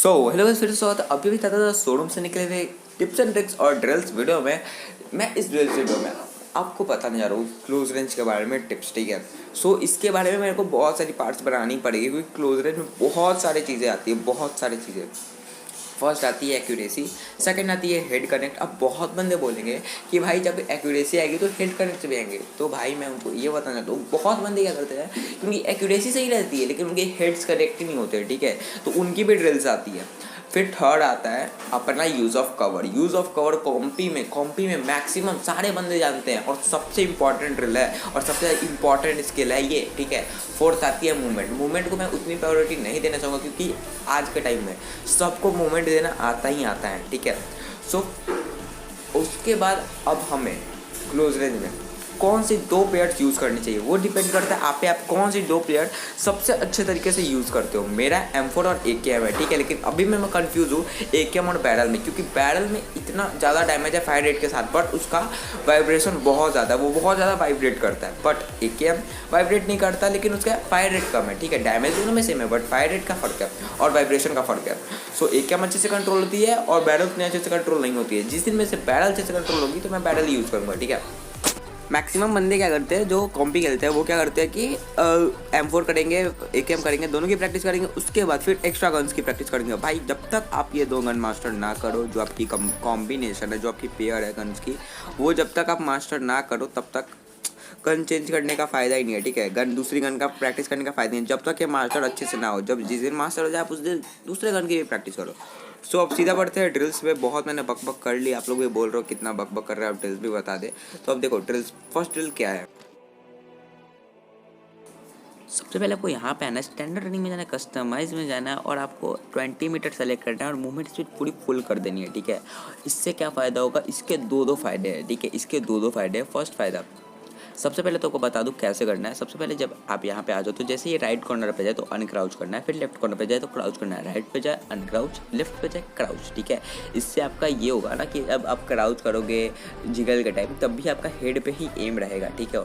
Hello guys, फिर से स्वागत है अभी भी था शोरूम से निकले हुए टिप्स एंड ट्रिक्स और ड्रिल्स वीडियो में। मैं इस ड्रिल्स वीडियो में आपको बताने जा रहा हूँ क्लोज रेंज के बारे में टिप्स, ठीक है। इसके बारे में मेरे को बहुत सारी पार्ट्स बनानी पड़ेगी क्योंकि क्लोज रेंज में बहुत सारी चीज़ें आती है, बहुत सारी चीज़ें। फर्स्ट आती है एक्यूरेसी, सेकंड आती है हेड कनेक्ट। अब बहुत बंदे बोलेंगे कि भाई जब एक्यूरेसी आएगी तो हेड कनेक्ट से भी आएंगे, तो भाई मैं उनको ये बताना चाहता हूँ बहुत बंदे क्या करते हैं क्योंकि एक्यूरेसी सही रहती है लेकिन उनके हेड्स कनेक्ट ही नहीं होते, ठीक है, तो उनकी भी ड्रिल्स आती है। फिर थर्ड आता है अपना use of cover. Use of cover कॉम्पी में मैक्सिमम सारे बंदे जानते हैं और सबसे इंपॉर्टेंट ड्रिल है और सबसे इंपॉर्टेंट स्किल है ये, ठीक है। फोर्थ आती है मूवमेंट को मैं उतनी प्रायोरिटी नहीं देना चाहूँगा क्योंकि आज के टाइम में सबको मूवमेंट देना आता ही आता है, ठीक है। उसके बाद अब हमें क्लोज रेंज में कौन सी दो प्लेयर्स यूज़ करनी चाहिए वो डिपेंड करता है आप पे, आप कौन सी दो प्लेयर सबसे अच्छे तरीके से यूज़ करते हो। मेरा M4 और AKM है, ठीक है, लेकिन अभी मैं कंफ्यूज हूँ AKM और बैरल में, क्योंकि बैरल में इतना ज़्यादा डैमेज है फायर रेट के साथ, बट उसका वाइब्रेशन बहुत ज़्यादा है, वो बहुत ज़्यादा वाइब्रेट करता है। बट AKM वाइब्रेट नहीं करता लेकिन उसका फायर रेट कम है, ठीक है। डैमेज दोनों में सेम है बट फायर रेट का फ़र्क है और वाइब्रेशन का फ़र्क है। AKM अच्छे से कंट्रोल होती है और बैरल उतने अच्छे से कंट्रोल नहीं होती है। जिस दिन में से बैरल अच्छे से कंट्रोल होगी तो मैं बैरल यूज़ करूँगा, ठीक है। मैक्सिमम बंदे क्या करते हैं जो कॉम्पी खेलते हैं वो क्या करते हैं कि M4 करेंगे, AKM करेंगे, दोनों की प्रैक्टिस करेंगे, उसके बाद फिर एक्स्ट्रा गन्स की प्रैक्टिस करेंगे। भाई जब तक आप ये दो गन मास्टर ना करो, जो आपकी कॉम्बिनेशन है, जो आपकी पेयर है गन्स की, वो जब तक आप मास्टर ना करो तब तक गन चेंज करने का फ़ायदा ही नहीं है, ठीक है। दूसरी गन का प्रैक्टिस करने का फ़ायदा नहीं है जब तक ये मास्टर अच्छे से ना हो। जब जिस दिन मास्टर हो जाए आप उस दिन दूसरे गन की भी प्रैक्टिस करो। अब सीधा बढ़ते हैं ड्रिल्स पे। बहुत मैंने बक कर ली, आप लोग भी बोल रहे हो कितना बक कर रहे हो, आप ड्रिल्स भी बता दे। तो अब देखो ड्रिल्स, फर्स्ट ड्रिल क्या है। सबसे पहले आपको यहाँ पे आना है, स्टैंडर्ड रनिंग में जाना है, कस्टमाइज में जाना है और आपको 20 मीटर सेलेक्ट करना है और मूवमेंट स्पीड पूरी फुल कर देनी है, ठीक है। इससे क्या फ़ायदा होगा, इसके दो फ़ायदे हैं, ठीक है। इसके दो फ़ायदे हैं। फर्स्ट फ़ायदा सबसे पहले तो आपको बता दूं कैसे करना है। सबसे पहले जब आप यहाँ पे आ जाओ तो जैसे ये राइट कॉर्नर पे जाए तो अनक्राउच करना है, फिर लेफ्ट कॉर्नर पे जाए तो क्राउच करना है, राइट पे जाए अनक्राउच, लेफ्ट पे जाए क्राउच, ठीक है। इससे आपका ये होगा ना कि अब आप क्राउच करोगे जिगल के टाइम तब भी आपका हेड पे ही एम रहेगा, ठीक है।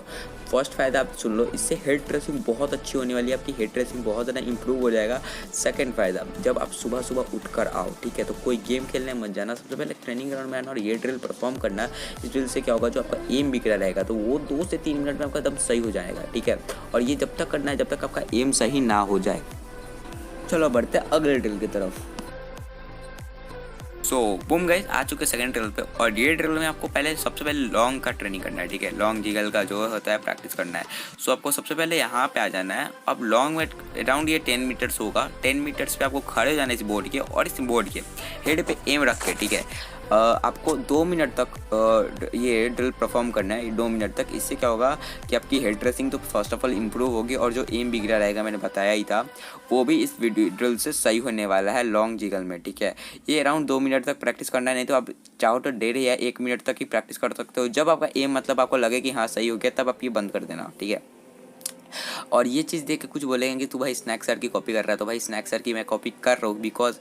फर्स्ट फ़ायदा आप सुन लो, इससे हेड ट्रेसिंग बहुत अच्छी होने वाली है, आपकी हेड ट्रेसिंग बहुत ज़्यादा इंप्रूव हो जाएगा। सेकंड फ़ायदा, जब आप सुबह सुबह उठ कर आओ, ठीक है, तो कोई गेम खेलने मत जाना, सबसे पहले ट्रेनिंग ग्राउंड में आना और ये ड्रिल परफॉर्म करना। इस ड्रिल से क्या होगा, जो आपका एम बिगड़ा रहेगा तो वो 2 से 3 मिनट में आपका एकदम सही हो जाएगा, ठीक है। और ये जब तक करना है जब तक आपका एम सही ना हो जाए। चलो बढ़ते हैं अगले ड्रिल की तरफ। बूम गाइस, आ चुके सेकंड ड्रिल पे और ये ड्रिल में आपको सबसे पहले लॉन्ग का ट्रेनिंग करना है, ठीक है। लॉन्ग जिगल का जो होता है प्रैक्टिस करना है। आपको सबसे पहले यहाँ पे आ जाना है। अब लॉन्ग में अराउंड ये 10 मीटर्स होगा। 10 मीटर्स पे आपको खड़े हो जाना है इस बोर्ड के और इस बोर्ड के हेड पे एम रख के, ठीक है। आपको 2 मिनट तक ये ड्रिल परफॉर्म करना है, 2 मिनट तक। इससे क्या होगा कि आपकी हेड ट्रेसिंग तो फर्स्ट ऑफ ऑल इम्प्रूव होगी और जो एम बिगड़ा रहेगा मैंने बताया ही था वो भी इस वीडियो ड्रिल से सही होने वाला है लॉन्ग जिगल में, ठीक है। ये अराउंड 2 मिनट तक प्रैक्टिस करना है, नहीं तो आप चाहो तो 1.5 या 1 मिनट तक ही प्रैक्टिस कर सकते हो। जब आपका एम आपको लगे कि हाँ सही हो गया तब आप ये बंद कर देना, ठीक है। और ये चीज़ देख के कुछ बोलेंगे कि तू भाई स्नैक सर की कॉपी कर रहा है, तो भाई स्नैक सर की मैं कॉपी कर रहा हूँ बिकॉज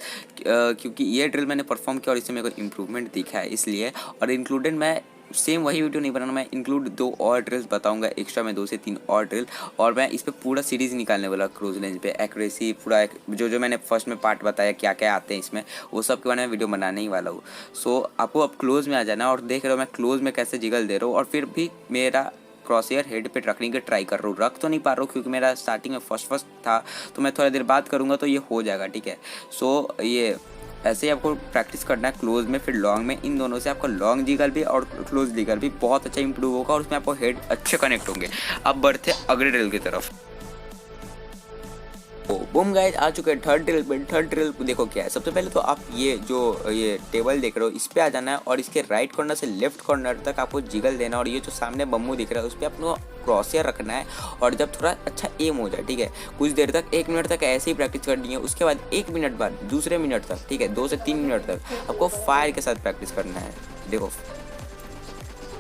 क्योंकि ये ड्रिल मैंने परफॉर्म किया और इससे मेरे को इम्प्रूवमेंट दिखा है इसलिए। और इंक्लूडेड मैं सेम वही वीडियो नहीं बनाना, मैं इंक्लूड 2 और ड्रिल्स बताऊंगा एक्स्ट्रा में, 2 से 3 और ड्रिल। और मैं इस पर पूरा सीरीज़ निकालने वाला क्लोज रेंज पे एक्यूरेसी पूरा जो मैंने फर्स्ट में पार्ट बताया क्या क्या आते हैं इसमें, वो सब के बारे में वीडियो बनाने ही वाला हूँ। आपको अब क्लोज में आ जाना और देख रहे हो मैं क्लोज में कैसे जिगल दे रहा हूँ और फिर भी मेरा क्रॉसएयर हेड पे रखने की ट्राई कर रहा हूँ। रख तो नहीं पा रहा हूँ क्योंकि मेरा स्टार्टिंग में फर्स्ट था, तो मैं थोड़ा देर बाद करूँगा तो ये हो जाएगा, ठीक है। ये ऐसे ही आपको प्रैक्टिस करना है क्लोज में फिर लॉन्ग में। इन दोनों से आपका लॉन्ग जिगल भी और क्लोज जिगल भी बहुत अच्छा इंप्रूव होगा और उसमें आपको हेड अच्छे कनेक्ट होंगे। अब बढ़ते अगले ड्रिल की तरफ। बूम गाइस, आ चुके हैं थर्ड ड्रिल पे। थर्ड ड्रिल देखो क्या है। सबसे पहले तो आप ये टेबल देख रहे हो इस पे आ जाना है और इसके राइट कॉर्नर से लेफ्ट कॉर्नर तक आपको जिगल देना और ये जो सामने बम्बू दिख रहा है उस पर आपको क्रॉसएयर रखना है और जब थोड़ा अच्छा एम हो जाए, ठीक है, कुछ देर तक 1 मिनट तक ऐसे ही प्रैक्टिस करनी है। उसके बाद 1 मिनट बाद दूसरे मिनट तक, ठीक है, 2 से 3 मिनट तक आपको फायर के साथ प्रैक्टिस करना है। देखो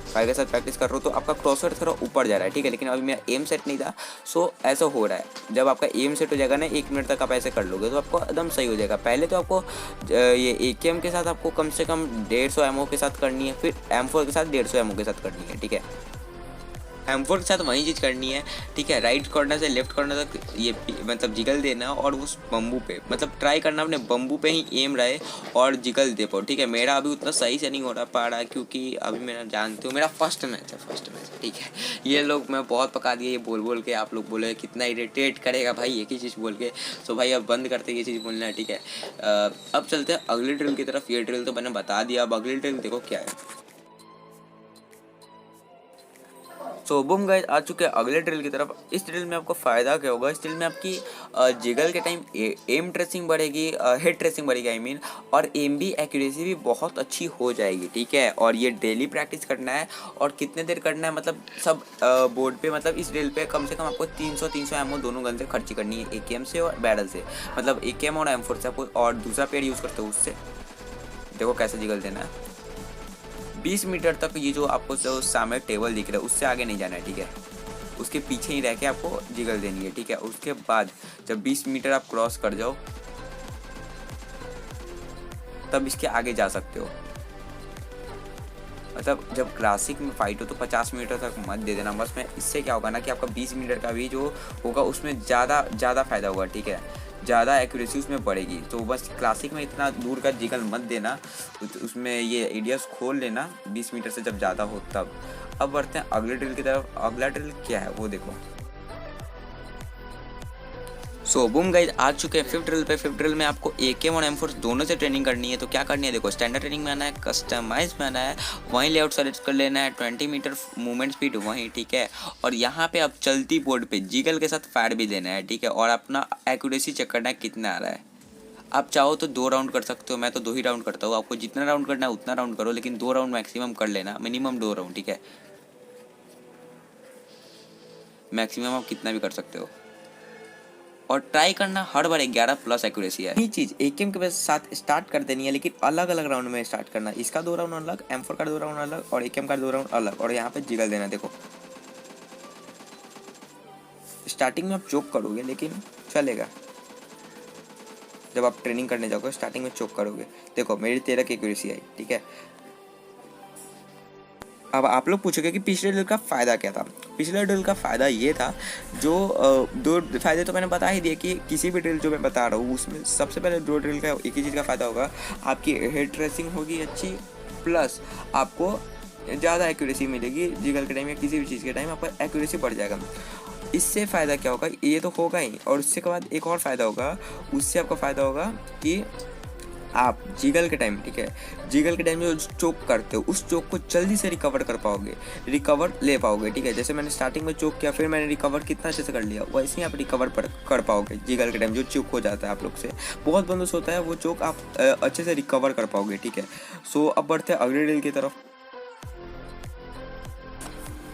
फायर के साथ प्रैक्टिस कर रहा हूँ तो आपका क्रॉसर थोड़ा ऊपर जा रहा है, ठीक है, लेकिन अभी मेरा एम सेट नहीं था। ऐसा हो रहा है। जब आपका एम सेट हो जाएगा ना 1 मिनट तक आप ऐसे कर लोगे तो आपको एकदम सही हो जाएगा। पहले तो आपको ये AKM के साथ आपको कम से कम 150 एमओ के साथ करनी है, फिर M4 के साथ 150 एमओ के साथ करनी है, ठीक है। M4 के साथ वही चीज़ करनी है, ठीक है। राइट कॉर्नर से लेफ्ट कॉर्नर तक ये मतलब जिगल देना और उस बम्बू पे मतलब ट्राई करना अपने बम्बू पे ही एम रहे और जिगल दे पाओ, ठीक है। मेरा अभी उतना सही से नहीं हो पा रहा है क्योंकि अभी मेरा जानते हो मेरा फर्स्ट मैच है, ठीक है। ये लोग मैं बहुत पका दिया ये बोल बोल के, आप लोग बोले कितना इरिटेट करेगा भाई एक ही चीज़ बोल के। सो भाई अब बंद करते ये चीज़ बोलना है, ठीक है। अब चलते हैं अगली ड्रिल की तरफ। ये ड्रिल तो मैंने बता दिया, अब अगली ड्रिल देखो क्या है। सो बूम गाइस आ चुके हैं अगले ड्रिल की तरफ। इस ड्रिल में आपको फ़ायदा क्या होगा, इस ड्रिल में आपकी जिगल के टाइम एम ट्रेसिंग बढ़ेगी, हेड ट्रेसिंग बढ़ेगी आई मीन, और एम भी एक्यूरेसी भी बहुत अच्छी हो जाएगी, ठीक है। और ये डेली प्रैक्टिस करना है और कितने देर करना है मतलब सब बोर्ड पे, मतलब इस ड्रिल पे कम से कम आपको 300 एमओ दोनों गन से खर्ची करनी है, AKM से और बैरल से, मतलब AKM और M4 से आपको, और दूसरा पेड़ यूज़ करते हो उससे। देखो कैसे जिगल देना है, 20 मीटर तक ये जो आपको जो सामने टेबल दिख रहा है उससे आगे नहीं जाना है, ठीक है। उसके पीछे ही रह के आपको जिगल देनी है, ठीक है। उसके बाद जब 20 मीटर आप क्रॉस कर जाओ तब इसके आगे जा सकते हो। मतलब जब क्लासिक में फाइट हो तो 50 मीटर तक मत दे देना बस में। इससे क्या होगा ना कि आपका 20 मीटर का भी जो होगा उसमें ज़्यादा फ़ायदा होगा, ठीक है। ज़्यादा एक्यूरेसी उसमें बढ़ेगी। तो बस क्लासिक में इतना दूर का जिगल मत देना, उसमें ये एरियाज खोल लेना 20 मीटर से जब ज़्यादा हो तब। अब बढ़ते हैं अगले ड्रिल की तरफ। अगला ड्रिल क्या है वो देखो। सो बूम गाइज आ चुके हैं फिफ्थ ड्रिल पे। फिफ्थ ड्रिल में आपको AKM और M4 दोनों से ट्रेनिंग करनी है। तो क्या करनी है देखो, स्टैंडर्ड ट्रेनिंग में आना है, कस्टमाइज में आना है, वहीं लेआउट सेलेक्ट कर लेना है, 20 मीटर मूवमेंट स्पीड वहीं, ठीक है। और यहाँ पे आप चलती बोर्ड पे जिगल के साथ फायर भी देना है, ठीक है। और अपना एक्यूरेसी चेक करना है कितना आ रहा है। आप चाहो तो 2 राउंड कर सकते हो, मैं तो 2 ही राउंड करता हूँ। आपको जितना राउंड करना है उतना राउंड करो, लेकिन 2 राउंड मैक्सिमम कर लेना, मिनिमम 2 राउंड, ठीक है। मैक्सिमम आप कितना भी कर सकते हो और ट्राई करना हर बार 11+ एक्यूरेसी है। ये चीज़ AKM के साथ स्टार्ट कर देनी है, लेकिन अलग अलग राउंड में स्टार्ट करना। इसका 2 राउंड अलग, M4 का 2 राउंड अलग और AKM का 2 राउंड अलग, और यहाँ पे जिगल देना। देखो स्टार्टिंग में आप चोक करोगे लेकिन चलेगा, जब आप ट्रेनिंग करने जाओगे स्टार्टिंग में चोक करोगे। देखो मेरी 13 की एक्यूरेसी आई, ठीक है। अब आप लोग पूछोगे कि पिछले ड्रिल का फ़ायदा क्या था। पिछले ड्रिल का फ़ायदा ये था, जो 2 फायदे तो मैंने बता ही दिए कि किसी भी ड्रिल जो मैं बता रहा हूँ उसमें सबसे पहले 2 ड्रिल का एक ही चीज़ का फ़ायदा होगा, आपकी हेड ट्रेसिंग होगी अच्छी, प्लस आपको ज़्यादा एक्यूरेसी मिलेगी जिगल के टाइम या किसी भी चीज़ के टाइम आपका एक्यूरेसी बढ़ जाएगा। इससे फ़ायदा क्या होगा, ये तो होगा ही, और उसके बाद एक और फ़ायदा होगा, उससे आपका फ़ायदा होगा कि आप जिगल के टाइम, ठीक है, जिगल के टाइम जो चोक करते हो उस चोक को जल्दी से रिकवर कर पाओगे, रिकवर ले पाओगे, ठीक है। जैसे मैंने स्टार्टिंग में चोक किया फिर मैंने रिकवर कितना अच्छे से कर लिया, वैसे ही आप रिकवर कर पाओगे जिगल के टाइम जो चोक हो जाता है आप लोग से बहुत बंदोस होता है, वो चोक आप अच्छे से रिकवर कर पाओगे, ठीक है। सो अब बढ़ते हैं अगले ड्रिल की तरफ।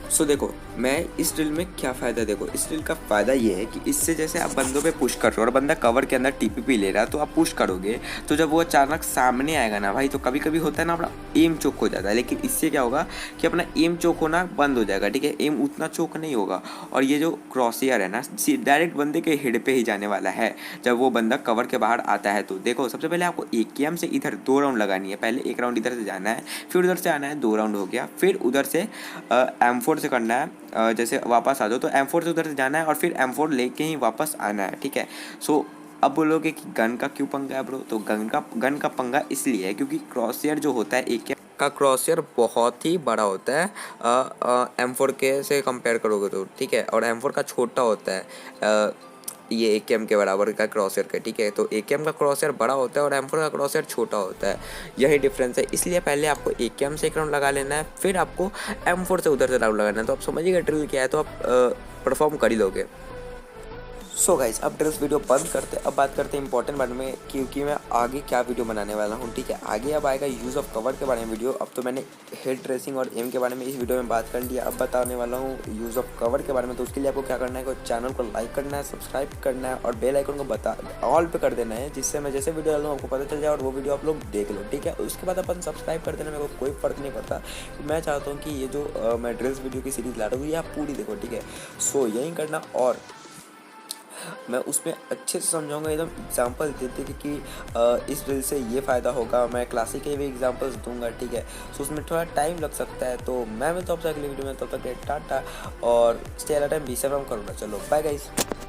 सो देखो मैं इस ड्रिल में क्या फ़ायदा, देखो इस ड्रिल का फ़ायदा ये है कि इससे जैसे आप बंदों पे पुश कर रहे हो और बंदा कवर के अंदर TPP ले रहा है, तो आप पुश करोगे तो जब वो अचानक सामने आएगा ना भाई, तो कभी कभी होता है ना अपना एम चोक हो जाता है। लेकिन इससे क्या होगा कि अपना एम चोक होना बंद हो जाएगा, ठीक है। एम उतना चोक नहीं होगा, और ये जो क्रॉसयर है ना डायरेक्ट बंदे के हेड पे ही जाने वाला है जब वो बंदा कवर के बाहर आता है। तो देखो सबसे पहले आपको AKM से इधर 2 राउंड लगानी है। पहले 1 राउंड इधर से जाना है, फिर उधर से आना है, 2 राउंड हो गया। फिर उधर से M4 से करना है, जैसे वापस आ जाओ तो M4 से उधर से जाना है और फिर M4 लेके ही वापस आना है, ठीक है। सो अब बोलोगे कि गन का क्यों पंगा है ब्रो, तो गन का पंगा इसलिए है क्योंकि क्रॉसयर जो होता है AKM का क्रॉसयर बहुत ही बड़ा होता है M4 के से कंपेयर करोगे तो, ठीक है। और M4 का छोटा होता है ये AKM के बराबर का क्रॉसर का, ठीक है। तो AKM का क्रॉसर बड़ा होता है और M4 का क्रॉसर छोटा होता है, यही डिफरेंस है। इसलिए पहले आपको AKM से 1 राउंड लगा लेना है, फिर आपको M4 से उधर से राउंड लगाना है। तो आप समझिएगा ड्रिल क्या है, तो आप परफॉर्म कर ही लोगे। सो गाइस अब ड्रिल्स वीडियो बंद करते, अब बात करते हैं इंपॉर्टेंट बारे में, क्योंकि मैं आगे क्या वीडियो बनाने वाला हूँ, ठीक है। आगे अब आएगा यूज़ ऑफ कवर के बारे में वीडियो। अब तो मैंने हेड ड्रेसिंग और एम के बारे में इस वीडियो में बात कर लिया, अब बताने वाला हूँ यूज़ ऑफ कवर के बारे में। तो उसके लिए आपको क्या करना है, चैनल को लाइक करना है, सब्सक्राइब करना है और बेल आइकन को ऑल पे कर देना है, जिससे मैं जैसे वीडियो डालूँ आपको पता चल जाए और वो वीडियो आप लोग देख लो, ठीक है। उसके बाद अपन सब्सक्राइब कर देना, मेरे को कोई फ़र्क नहीं पड़ता। मैं चाहता हूँ कि ये जो मैं ड्रिल्स वीडियो की सीरीज़ ला रहा हूँ ये आप पूरी देखो, ठीक है। सो यही करना। और मैं उसमें अच्छे से समझाऊंगा, एकदम एग्जांपल देते कि इस ड्रिल से ये फ़ायदा होगा। मैं क्लासिक के भी एग्जांपल्स दूंगा, ठीक है। सो उसमें थोड़ा टाइम लग सकता है, तो मैं तो आपसे अगली वीडियो में, तब तक टाटा और stay alert and be safe करूँगा। चलो बाय गाइस।